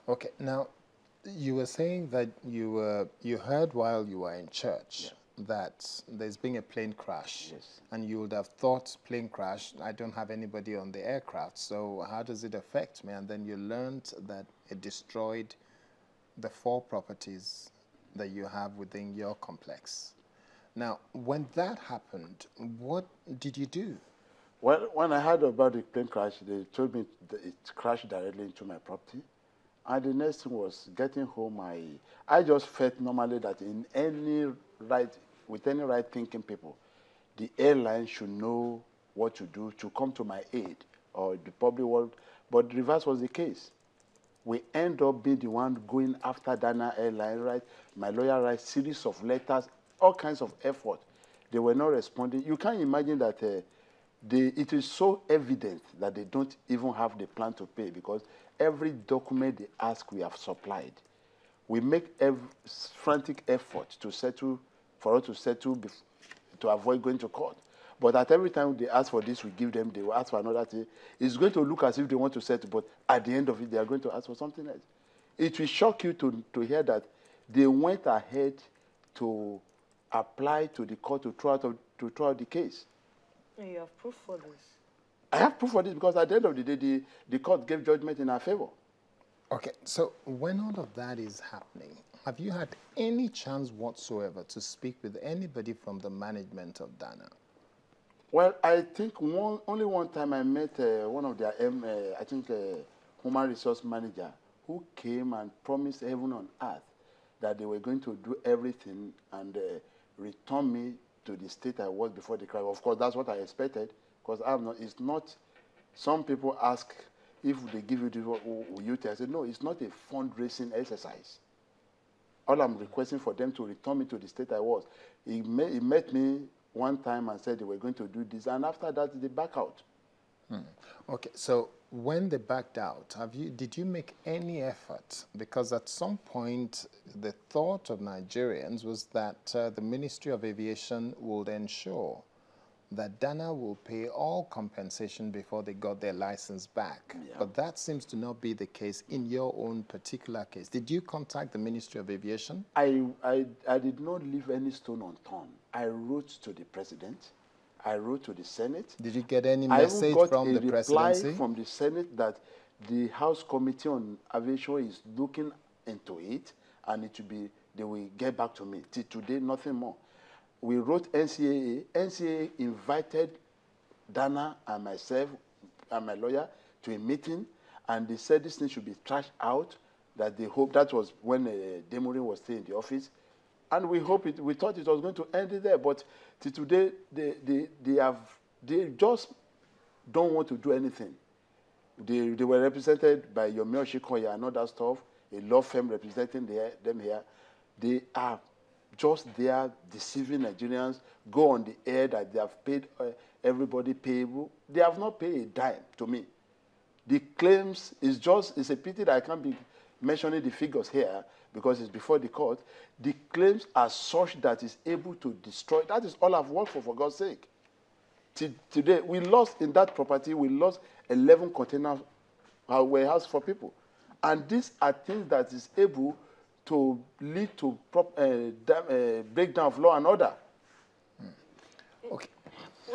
Okay, now you were saying that you heard while you were in church that there's been a plane crash, Yes. and you would have thought plane crash. I don't have anybody on the aircraft, so how does it affect me? And then you learned that it destroyed the 4 properties that you have within your complex. Now, when that happened, what did you do? Well, when I heard about the plane crash, they told me that it crashed directly into my property. And the next thing was getting home. I just felt normally that in any right, with any right thinking people, the airline should know what to do to come to my aid or the public world. But the reverse was the case. We end up being the one going after Dana Airline, right? My lawyer writes series of letters, all kinds of effort. They were not responding. You can't imagine that it is so evident that they don't even have the plan to pay because every document they ask we have supplied. We make frantic effort to settle, for us to settle, to avoid going to court. But at every time they ask for this, we give them, they will ask for another thing. It's going to look as if they want to settle, but at the end of it, they are going to ask for something else. It will shock you to hear that they went ahead to apply to the court to throw out the case. And you have proof for this. I have proof for this because at the end of the day, the court gave judgment in our favor. Okay, so when all of that is happening, have you had any chance whatsoever to speak with anybody from the management of Dana? Well, I think only one time I met one of their, human resource manager who came and promised heaven on earth that they were going to do everything and return me to the state I was before the crash. Of course, that's what I expected because it's not, some people ask if they give you this, what will you take? I said, no, it's not a fundraising exercise. All I'm requesting for them to return me to the state I was. He met me one time and said they were going to do this, and after that, they back out. Okay, so when they backed out, did you make any effort? Because at some point, the thought of Nigerians was that the Ministry of Aviation would ensure that Dana will pay all compensation before they got their license back. Yeah. But that seems to not be the case in your own particular case. Did you contact the Ministry of Aviation? I did not leave any stone unturned. I wrote to the president. I wrote to the Senate. Did you get any I even message got from a the reply presidency? from the Senate that the House Committee on Aviation is looking into it, and they will get back to me. Till today, nothing more. We wrote NCAA. NCAA invited Dana and myself and my lawyer to a meeting, and they said this thing should be trashed out. That they hope that was when Demorin was still in the office, and we thought it was going to end it there. But till today, they just don't want to do anything. They were represented by Yomi Oshikoya and other stuff, a law firm representing them here. They are just there deceiving Nigerians, go on the air that they have paid everybody payable. They have not paid a dime to me. The claims it's a pity that I can't be mentioning the figures here because it's before the court. The claims are such that it's able to destroy. That is all I've worked for God's sake. Today, we lost in that property, we lost 11 container warehouse for people. And these are things that is able to lead to breakdown of law and order.